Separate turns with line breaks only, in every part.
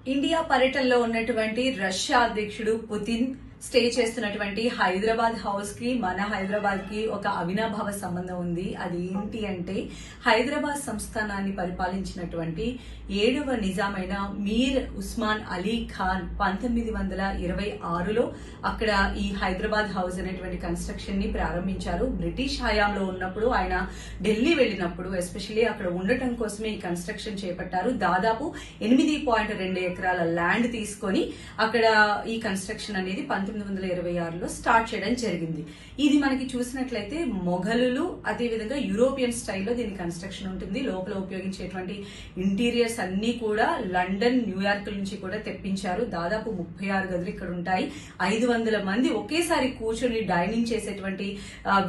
India పర్యటనలో ఉన్నటువంటి Russia అధ్యక్షుడు పుతిన్ స్టే చేస్తున్నటువంటి హైదరాబాద్ హౌస్ కి మన హైదరాబాద్ కి ఒక అవినాభావ సంబంధం ఉంది. అది ఏంటి అంటే హైదరాబాద్ సంస్థానాన్ని పరిపాలించినటువంటి 7వ నిజామైన మీర్ ఉస్మాన్ అలీ ఖాన్ 1926లో అక్కడ ఈ హైదరాబాద్ హౌస్ అనేటువంటి కన్స్ట్రక్షన్ ని ప్రారంభించారు. బ్రిటిష్ హయాంలో ఉన్నప్పుడు ఆయన ఢిల్లీ వెళ్ళినప్పుడు ఎస్పెషల్లీ అక్కడ ఉండటం కోసమే ఈ కన్స్ట్రక్షన్ చేపట్టారు. దాదాపు 8.2 ఎకరాల ల్యాండ్ తీసుకొని అక్కడ ఈ కన్స్ట్రక్షన్ అనేది 1926లో స్టార్ట్ చేయడం జరిగింది. ఇది మనకి చూసినట్లయితే మొఘలులు అదేవిధంగా యూరోపియన్ స్టైల్లో దీని కన్స్ట్రక్షన్ ఉంటుంది. లోపల ఉపయోగించేటువంటి ఇంటీరియర్స్ అన్ని కూడా లండన్, న్యూయార్క్ నుంచి కూడా తెప్పించారు. దాదాపు 36 గదులు ఇక్కడ ఉంటాయి. 500 మంది ఒకేసారి కూర్చొని డైనింగ్ చేసేటువంటి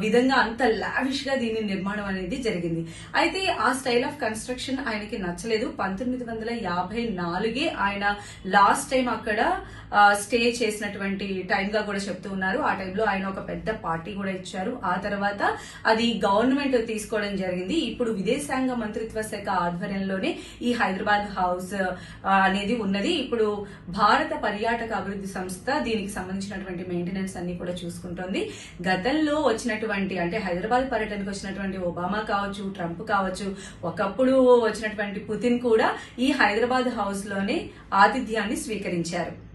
విధంగా అంత లావిష్ గా దీని నిర్మాణం అనేది జరిగింది. అయితే ఆ స్టైల్ ఆఫ్ కన్స్ట్రక్షన్ ఆయనకి నచ్చలేదు. 1954 ఆయన లాస్ట్ టైం అక్కడ స్టే చేసినటువంటి టైం గా కూడా చెప్తూ ఉన్నారు. ఆ టైంలో ఆయన ఒక పెద్ద పార్టీ కూడా ఇచ్చారు. ఆ తర్వాత అది గవర్నమెంట్ తీసుకోవడం జరిగింది. ఇప్పుడు విదేశాంగ మంత్రిత్వ శాఖ ఆధ్వర్యంలోనే ఈ హైదరాబాద్ హౌస్ అనేది ఉన్నది. ఇప్పుడు భారత పర్యాటక అభివృద్ధి సంస్థ దీనికి సంబంధించినటువంటి మెయింటెనెన్స్ అన్ని కూడా చూసుకుంటోంది. గతంలో వచ్చినటువంటి అంటే హైదరాబాద్ పర్యటనకు వచ్చినటువంటి ఒబామా కావచ్చు, ట్రంప్ కావచ్చు, ఒకప్పుడు వచ్చినటువంటి పుతిన్ కూడా ఈ హైదరాబాద్ హౌస్ లోనే ఆతిథ్యాన్ని స్వీకరించారు.